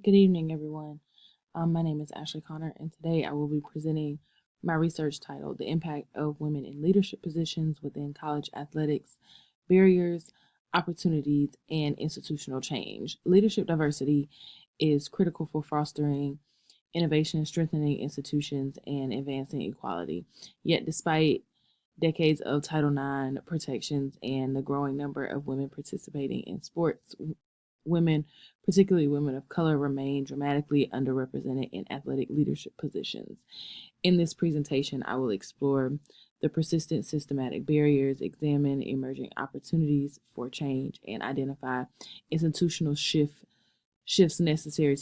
Good evening, everyone. My name is Ashley Connor, and today I will be presenting my research titled The Impact of Women in Leadership Positions Within College Athletics, Barriers, Opportunities, and Institutional Change. Leadership diversity is critical for fostering innovation, strengthening institutions, and advancing equality. Yet, despite decades of Title IX protections and the growing number of women participating in sports, women, particularly women of color, remain dramatically underrepresented in athletic leadership positions. In this presentation, I will explore the persistent systematic barriers, examine emerging opportunities for change, and identify institutional shifts necessary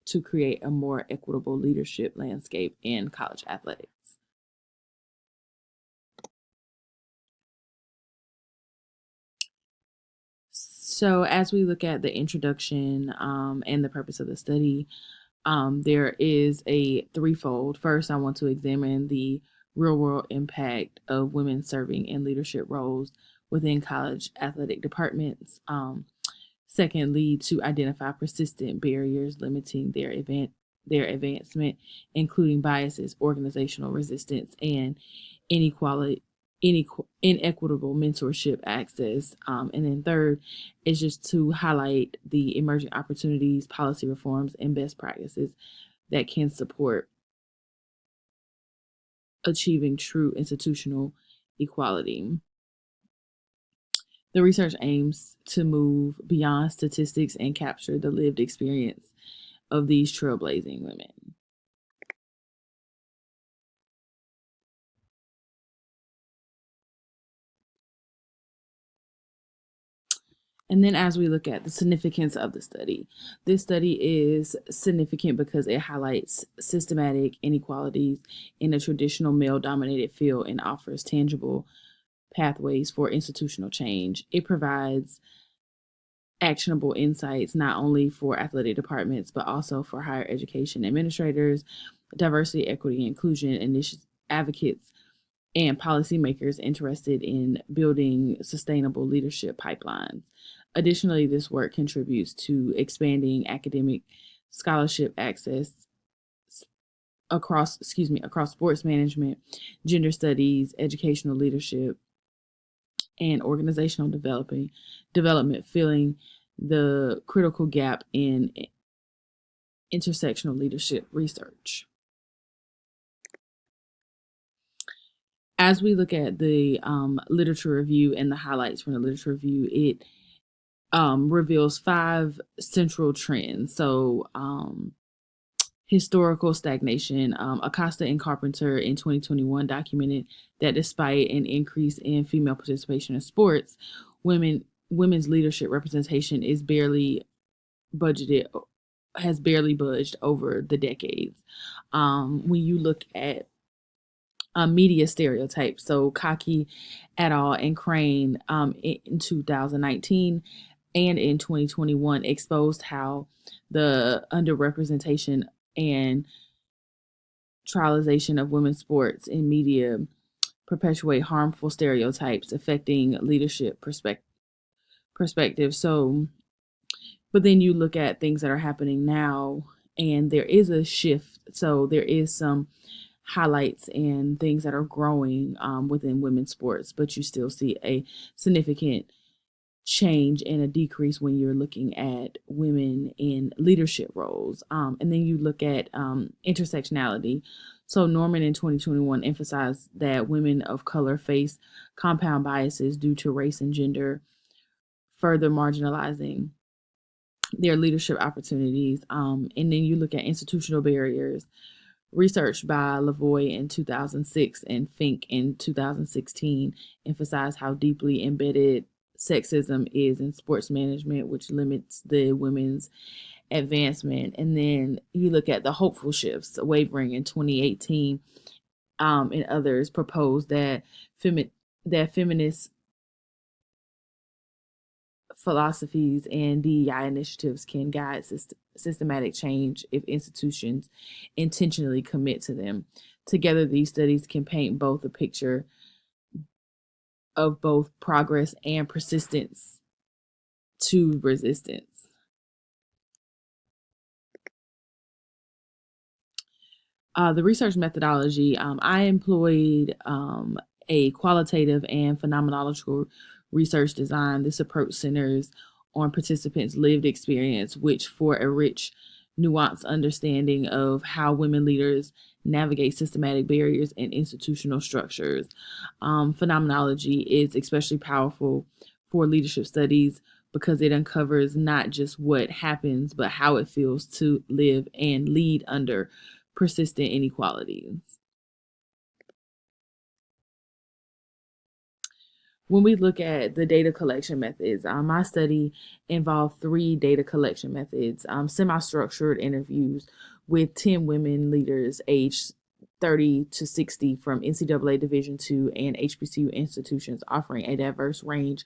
to create a more equitable leadership landscape in college athletics. So, as we look at the introduction and the purpose of the study, there is a threefold. First, I want to examine the real world impact of women serving in leadership roles within college athletic departments. Secondly, to identify persistent barriers limiting their advancement, including biases, organizational resistance, and inequality, inequitable mentorship access. And then third is just to highlight the emerging opportunities, policy reforms, and best practices that can support achieving true institutional equality. The research aims to move beyond statistics and capture the lived experience of these trailblazing women. And then, as we look at the significance of the study, this study is significant because it highlights systematic inequalities in a traditional male dominated field and offers tangible pathways for institutional change. It provides actionable insights not only for athletic departments but also for higher education administrators, diversity, equity, inclusion initiative advocates, and policymakers interested in building sustainable leadership pipelines. Additionally, this work contributes to expanding academic scholarship access across sports management, gender studies, educational leadership, and organizational development, filling the critical gap in intersectional leadership research. As we look at the literature review and the highlights from the literature review, it reveals five central trends. So, historical stagnation. Acosta and Carpenter in 2021 documented that despite an increase in female participation in sports, women's leadership representation is barely budgeted has barely budged over the decades. When you look at media stereotypes, so Kaki et al. And Crane in 2019 and in 2021 exposed how the underrepresentation and trialization of women's sports in media perpetuate harmful stereotypes affecting leadership perspective. So, but then you look at things that are happening now, and there is a shift. So there is some highlights and things that are growing within women's sports, but you still see a significant change and a decrease when you're looking at women in leadership roles. And then you look at intersectionality. So Norman in 2021 emphasized that women of color face compound biases due to race and gender, further marginalizing their leadership opportunities. And then you look at institutional barriers. Research by Lavoie in 2006 and Fink in 2016 emphasized how deeply embedded sexism is in sports management, which limits the women's advancement. And then you look at the hopeful shifts. Wavering in 2018 and others proposed that feminist philosophies and DEI initiatives can guide systematic change if institutions intentionally commit to them. Together, these studies can paint both a picture of both progress and persistence to resistance. The research methodology, I employed a qualitative and phenomenological research design. This approach centers on participants' lived experience, which for a rich, nuanced understanding of how women leaders navigate systematic barriers and institutional structures. Phenomenology is especially powerful for leadership studies because it uncovers not just what happens, but how it feels to live and lead under persistent inequalities. When we look at the data collection methods, my study involved three data collection methods: semi structured interviews with 10 women leaders aged 30 to 60 from NCAA Division II and HBCU institutions, offering a diverse range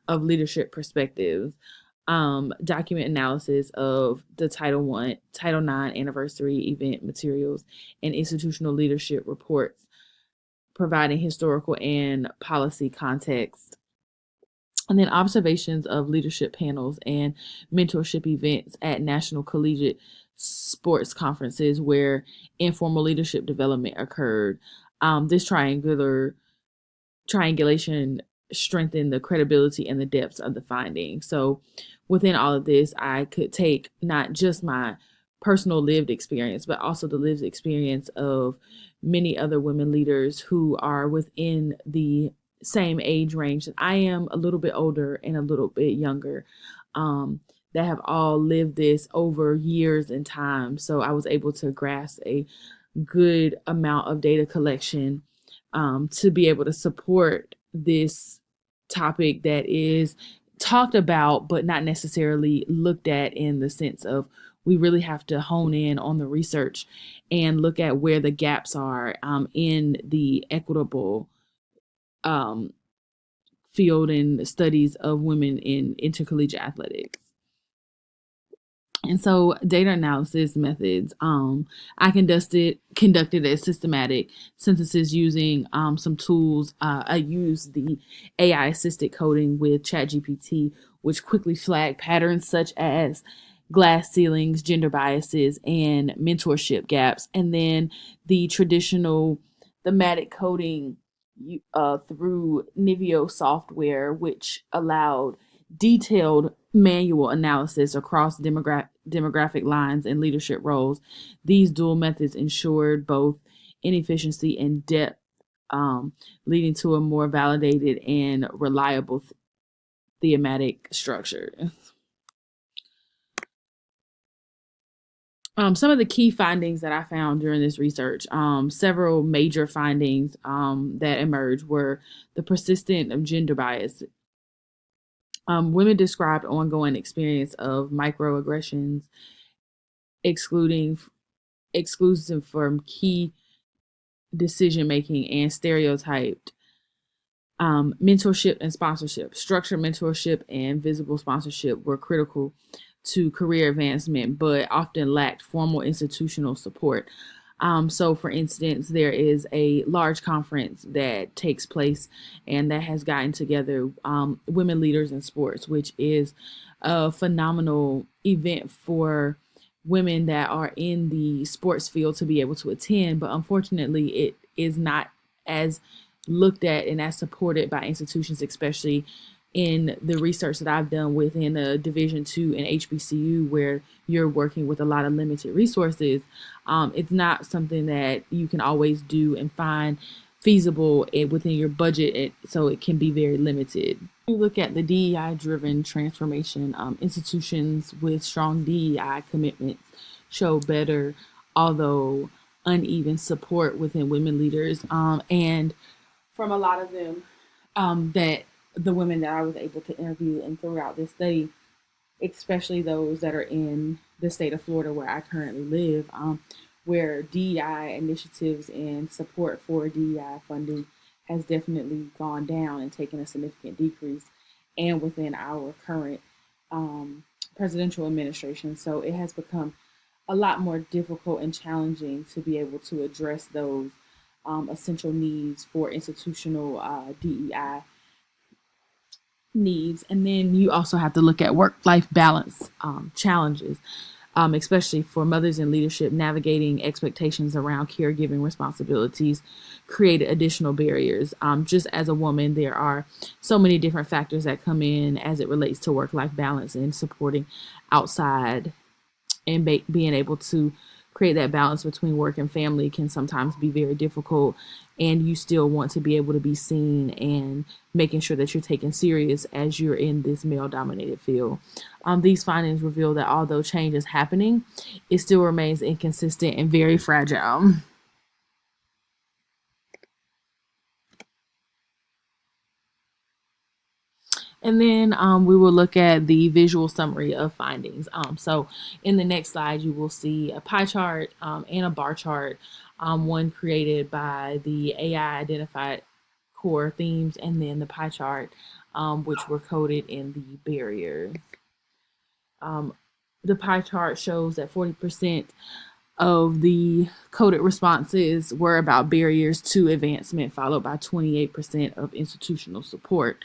of leadership perspectives. Document analysis of the Title IX anniversary event materials, and institutional leadership reports, providing historical and policy context. And then observations of leadership panels and mentorship events at national collegiate sports conferences where informal leadership development occurred. This triangulation strengthened the credibility and the depths of the findings. So within all of this, I could take not just my personal lived experience, but also the lived experience of many other women leaders who are within the same age range that I am, a little bit older and a little bit younger, that have all lived this over years and time. So I was able to grasp a good amount of data collection to be able to support this topic that is talked about but not necessarily looked at, in the sense of we really have to hone in on the research and look at where the gaps are in the equitable um, field and studies of women in intercollegiate athletics. And so data analysis methods, I conducted a systematic synthesis using some tools. I used the AI assisted coding with ChatGPT, which quickly flagged patterns such as glass ceilings, gender biases, and mentorship gaps. And then the traditional thematic coding through Niveo software, which allowed detailed manual analysis across demographic lines and leadership roles. These dual methods ensured both inefficiency and depth, leading to a more validated and reliable thematic structure. Some of the key findings that I found during this research, several major findings that emerged were the persistent of gender bias. Women described ongoing experience of microaggressions, excluding exclusive from key decision making, and stereotyped mentorship and sponsorship. Structured mentorship and visible sponsorship were critical to career advancement, but often lacked formal institutional support. So, for instance, there is a large conference that takes place and that has gotten together women leaders in sports, which is a phenomenal event for women that are in the sports field to be able to attend. But unfortunately, it is not as looked at and as supported by institutions, especially in the research that I've done within a Division II and HBCU, where you're working with a lot of limited resources. It's not something that you can always do and find feasible within your budget, so it can be very limited. We look at the DEI driven transformation. Institutions with strong DEI commitments show better, although uneven, support within women leaders. And from a lot of them, that the women that I was able to interview and throughout this study, especially those that are in the state of Florida where I currently live, where DEI initiatives and support for DEI funding has definitely gone down and taken a significant decrease, and within our current presidential administration. So it has become a lot more difficult and challenging to be able to address those essential needs for institutional DEI needs. And then you also have to look at work life balance challenges. especially for mothers in leadership, navigating expectations around caregiving responsibilities create additional barriers. Just as a woman, there are so many different factors that come in as it relates to work life balance and supporting outside and being able to create that balance between work and family can sometimes be very difficult, and you still want to be able to be seen and making sure that you're taken serious as you're in this male dominated field. These findings reveal that although change is happening, it still remains inconsistent and very fragile. And then we will look at the visual summary of findings. So in the next slide, you will see a pie chart and a bar chart, one created by the AI identified core themes, and then the pie chart, which were coded in the barriers. The pie chart shows that 40% of the coded responses were about barriers to advancement, followed by 28% of institutional support.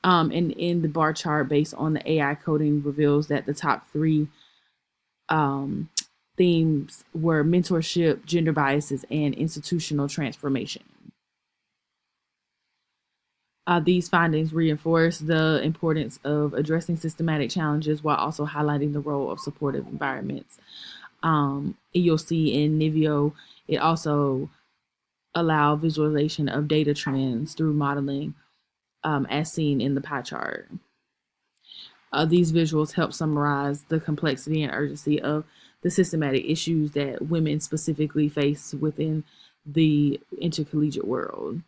And in the bar chart, based on the AI coding, reveals that the top three themes were mentorship, gender biases, and institutional transformation. These findings reinforce the importance of addressing systematic challenges while also highlighting the role of supportive environments. You'll see in Nivio, it also allow visualization of data trends through modeling, as seen in the pie chart. These visuals help summarize the complexity and urgency of the systematic issues that women specifically face within the intercollegiate world.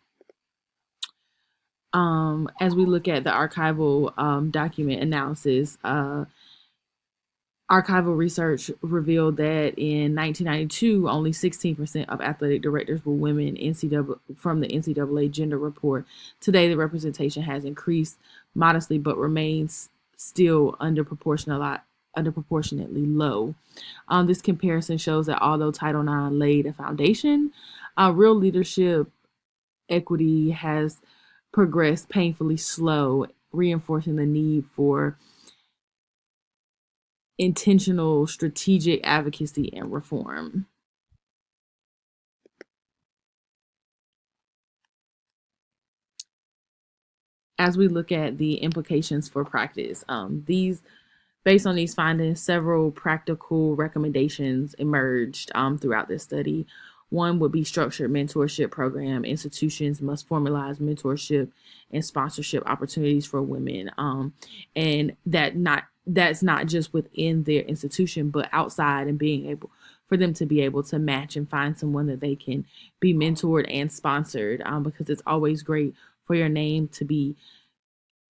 As we look at the archival document analysis, archival research revealed that in 1992, only 16% of athletic directors were women from the NCAA gender report. Today, the representation has increased modestly, but remains still underproportionately low. This comparison shows that although Title IX laid a foundation, real leadership equity has progressed painfully slow, reinforcing the need for intentional strategic advocacy and reform. As we look at the implications for practice, based on these findings, several practical recommendations emerged throughout this study. One would be structured mentorship program. Institutions must formalize mentorship and sponsorship opportunities for women, and that's not just within their institution, but outside, and being able for them to be able to match and find someone that they can be mentored and sponsored, because it's always great for your name to be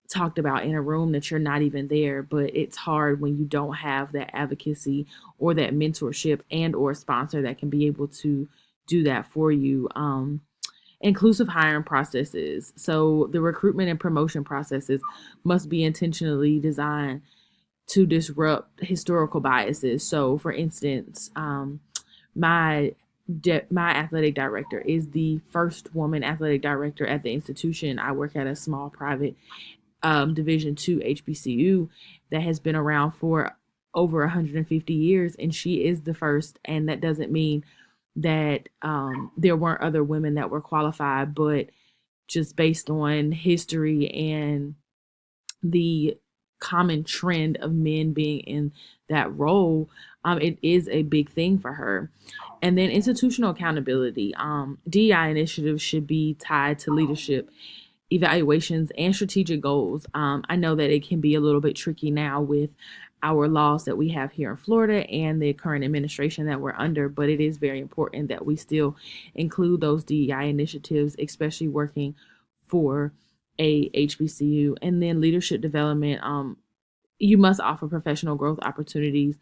talked about in a room that you're not even there, but it's hard when you don't have that advocacy or that mentorship and or sponsor that can be able to do that for you. Inclusive hiring processes, so the recruitment and promotion processes must be intentionally designed to disrupt historical biases. So for instance, my my athletic director is the first woman athletic director at the institution. I work at a small private Division II HBCU that has been around for over 150 years, and she is the first. And that doesn't mean that there weren't other women that were qualified, but just based on history and the common trend of men being in that role, it is a big thing for her. And then institutional accountability. DEI initiatives should be tied to leadership evaluations and strategic goals. I know that it can be a little bit tricky now with our laws that we have here in Florida and the current administration that we're under, but it is very important that we still include those DEI initiatives, especially working for a HBCU. And then leadership development. You must offer professional growth opportunities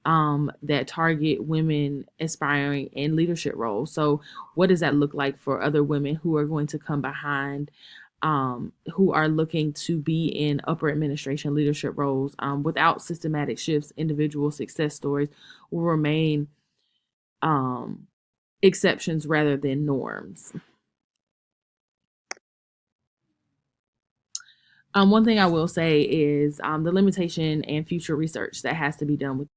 that target women aspiring in leadership roles. So, what does that look like for other women who are going to come behind, who are looking to be in upper administration leadership roles? Without systematic shifts, individual success stories will remain exceptions rather than norms. One thing I will say is the limitation and future research that has to be done with